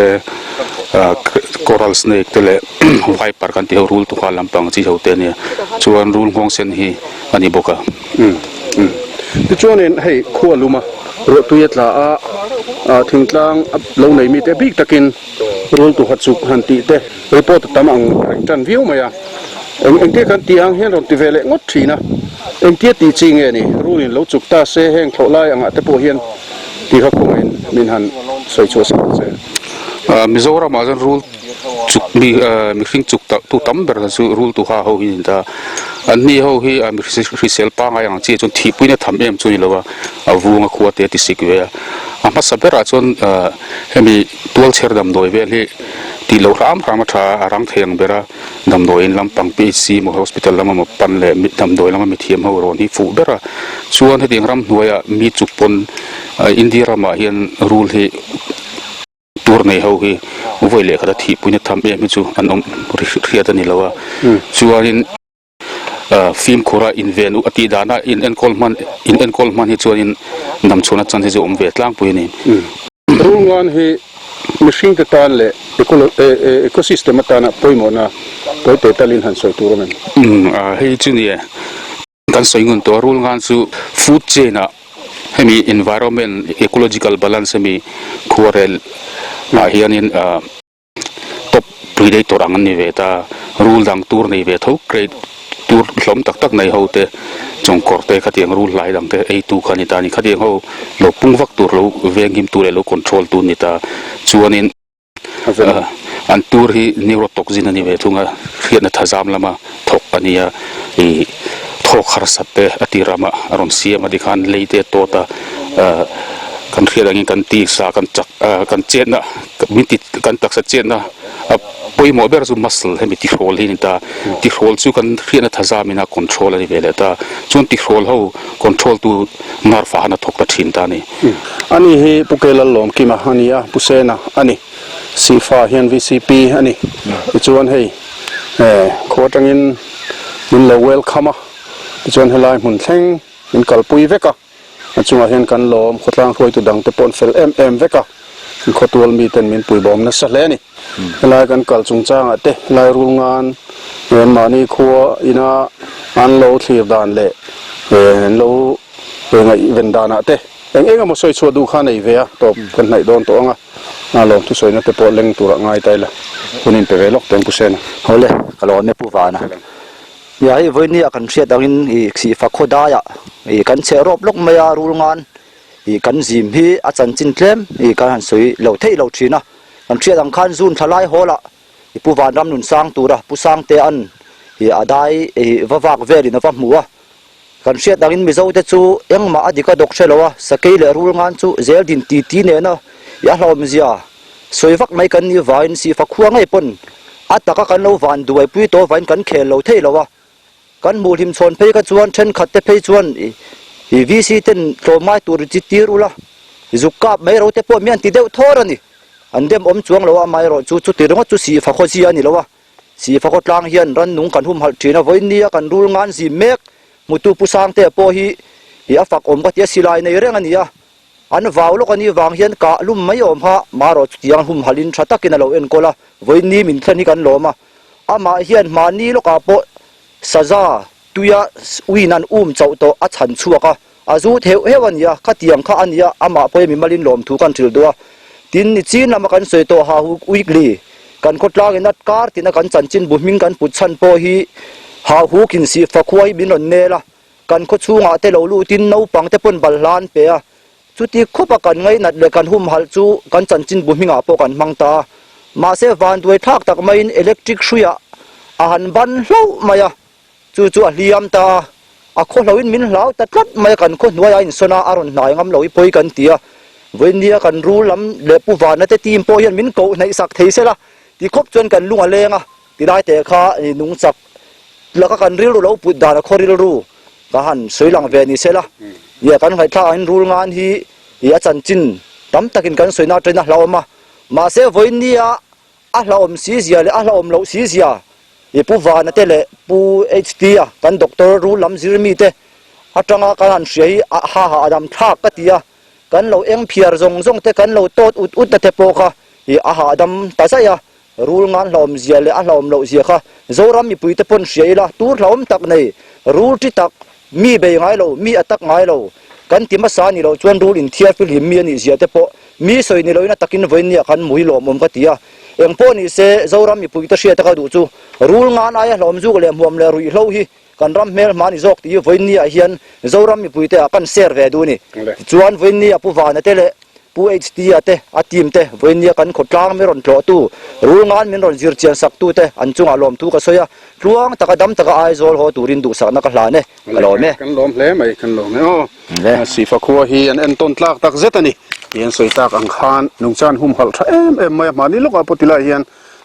coral snake เตลไวปาร์กันที่เขารูลตุขาลำปังที่เขาเตเนี่ยชวนรูลของเซนฮีอันนี้บอกที่ชวนเนี่ยให้ขั้วลุมารถตุยตลาถึงกลางเราในมีแต่บิ๊กตะกินรูลตุขัดสุกหันติเตรีพอร์ตตามอังจันวิวมาเอ็งเที่ยกันตีอังเห็นรถที่เวลงดทีนะเอ็งเที่ยตีจริงนี่รู้นี่เราจุกตาเสแห้งโถไล่อังแต่พอเห็นที่เขาคงเห็นมินหันใส่ชัวร์สักเจมิโซรามาจันรู้จุกมีฟิงจุกตุตั้มเบอร์จูรู้ตุข้าเขาหินตาอันนี้เขาฮีมีริเซลปังไงอย่างเจี๊ยจนที่ปุ่นเนี่ยทำเอ็มจนนี่แล้วว่าวูงขวดเตติสิกเวียมาสับเบอร์จนให้มีตัวเชิดดำโดยเวลีที่เรารำมาช้ารังเทียงเบอร์ดำโดยลำปังปีซีมฮอสพิทอลลำมาปันเลยดำโดยลำมามีเทียมเขาโรนี่ฟูเบอร์ชวนให้เดียงรำหน่วยมีจุกปนอินเดียรามาเฮียนรูลที่ตัวในเขาคือวัยเล็กเขาที่ปุ่นเนี่ยทำเองไม่จู่อันนั้นเรียกนี่แล้วว่าชวนฟิล์มโคราอินเวนุอติดานะอินเอ็นคอลมันที่ชวนนำชวนจันทร์จะอมเวทล่างปุ่นนี่รู้งานให้มิชิงตะตานเลยเอโคซิสเต็มตานะปุ่ยหมดนะปุ่ยเตตลินหันสวยตัวมันให้จุนี่การสวยเงินตัวรู้งานสู่ฟู้ดเจนะให้มี environment ecological balance มีควอเรลเฮียนินtop predator อันนี้เวทารูลดังตัวนี้เวทเขาเกรดตัวล้มตักในเขาเตจงกอดเตขัดยังรูลไหลดังเตไอตัวขันตานี่ขัดยังเขาเราปุ่งวักตัวเราเวียงหิมตัวเรา control ตัวนี่ตาส่วนนี้อันตัวที่ neurotoxin นี่เวทุงะเรียนทัศน์ละมาทกอันนี้ทอกขรสัตเตอติรามาอารมณ์เสียมาดิคันเลยเตโตตากันเรียนกันตีสากันจักกันเจนนะมิติกันตักสัจเจนนะปอยหมอเบอร์ซูมัสล์ให้มีติโรลนี่ตาติโรลซูกันเรียนทัศน์มีนักคอนโทรลอะไรเวลตาส่วนติโรลเขาคอนโทรลตัวนาร์ฟ้านักทกตัดชินตานี่อันนี้ให้ปุกเกลลมกิมาอันนี้ปุเซนะอันนี้สีฟ้าเฮียน VCP อันนี้ส่วนให้โคตรเงินมินเลเวลคัมจนให้ลายหุ่นแข็งมันกัลปุยเวกะจุงอาเห็นกันลมขดล่างถวยตุดังแต่ปนเฟลเวกะขดตัวมีเต็นมินปุยบอมนัสเลนี่ลายกันกัลจุงจ้างเตลายรูงานเห็นมานี่ขัวอินาอันโลทีบดานเล่เห็นโลเป็นไงเวนดานะเตเองก็มาสวยชัวดูข้าในเวียตบกันไหนโดนตัวงะลมทุสวยนะแต่ปนเล็งตัวง่ายใจละคนนี้ไปเวลอกเต็มปุเซนเอาเลย kalau me pu va na ya hi voi ni akan hriat angin I si fa khoda ya I kan che rop lok maya rul ngan I kan zim hi a chan chin tlem I kan han soi lo thei lo thina kan hriat ang khan zun thalai hola I pu van ram nun sang tura pu sang te an I adai vawak veli na va muwa kan hriat angin mizo te chu engma adika dok thelowa sakei le rul ngan chu zel din ti ne na ya hlom zia soivak mai kan ni vain si fa khuang ei pon ataka kan lo van duai pui to vain kan khel lo thei lowa kan mul him chon phei ka chuan then khat te phei chuan I vc ten to mai tur chi tirula zukap mai ro te po mian ti deu thor ani andem om chuang lowa mai ro chu tirunga chu si fa kho si ani lowa si fa kho tlang hian ran nung kan hum hal thina voin nia kan rul ngan si mek mutu pusang te po hi afak om ka tia silai nei reng ania an vaw lo kan ni wang hian ka lum mai om ha maro tiang hum halin thatakin alo en kola voin ni min thani kan loma ama hian mani lo ka po saza tuya uinan chau to a chan chuaka azu theu hewania khatiang kha ania ama poi mi malin lom thu kan thil duwa tin ni chin lama kan soi to ha hu weekly kan khotlang inat kar tina kan chanchin buming kan putchan po hi ha hu kin si fakhuai bin on nela kan kho chunga te lo lu tin no pang te pon ballan pe a chuti khopa kan ngai nat le kan hum hal chu kan chanchin buminga po kan mangta ma se van duai thak tak main electric hruya a han ban hlo maya chu liam ta a kho loin min hlau tatlat mai kan kho nuaya in sona aron nai ngam loi poi kan tia voinia kan ru lam le pu van te tim po hian min ko nei sak theisela ti khop chon kan lunga lenga ti dai te kha nung chak laka kan ril lo pu da khoril ru ka han soilang ve ni sela ya kan ngai tha in rul ngan hi ya chan chin tam takin kan soina traina hlawma ma se voinia a hlawm si zia le a hlawm lo si zia pu van te le pu hd a kan doctor ru lam zirmi te atanga kan han hriai ha adam thak ka tia kan lo eng phiar zong te kan lo tot ut na te po kha a ha adam ta sa ya rul ngan hlom zia le a hlom lo zia kha zoram mi pui te pon hriai la tur hlom tak nei rul ti tak mi be ngai lo mi atak ngai lo kan tima sa ni lo chuan rul in thiar fil him mi ani zia te po mi soi ni loina takin voin ni kan mui lom om ka tia eng po ni se zoram mi pui ta hria ta ka du chu rul ngan aya hlom zu le muam le rui hlo hi kan ram mel mani zok ti voin ni a hian zoram mi pui te kan ser ve du ni chuan voin ni a pu van te le pu hd ate a team te voin ni kan khotlang mi ron tlo tu rul ngan min ron zir chian sak tu te an chunga lom tu ka soya tluang taka dam taka ai zol ho turin du sa na ka hla ne lo me kan lom hle mai kan lom o si fa khuwa hi an ton tlak tak zetani hian soi tak ang khan nungchan hum hal tha em mai mani loka potila hian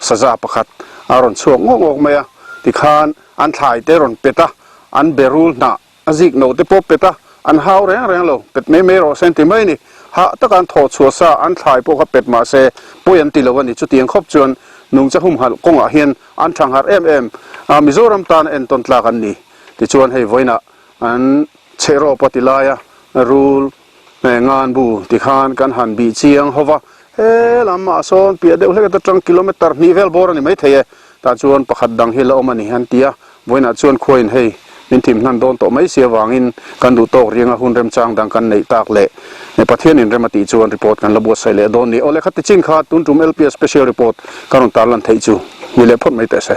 saza pakhat aron chuak ngok maya ti khan an thlai te ron peta an berul na azik no te pop peta an hau reng lo pet me ro senti mai ni ha takan tho chua sa an thlai po kha pet ma se poyan ti lo ani chu tiang khop chuan nungcha hum hal konga hian an thang har em mizoram tan en ton tlak an ni ti chuan hei voina an chero patilaya rule ngan bu ti khan kan han bi chiang hova he lama son pia de hle ta tang kilometer ni vel bor ani mai theye ta chuan pakhat dang hi lo mani han tia voina chuan khoin hei min thim nan don to mai sia wangin kan du tok rianga hun rem chang dang kan nei tak le ne pathian in remati chuan report kan labo sai le don ni ole khat ching kha tun tum lps special report karon tarlan thei chu ni le phot mai te se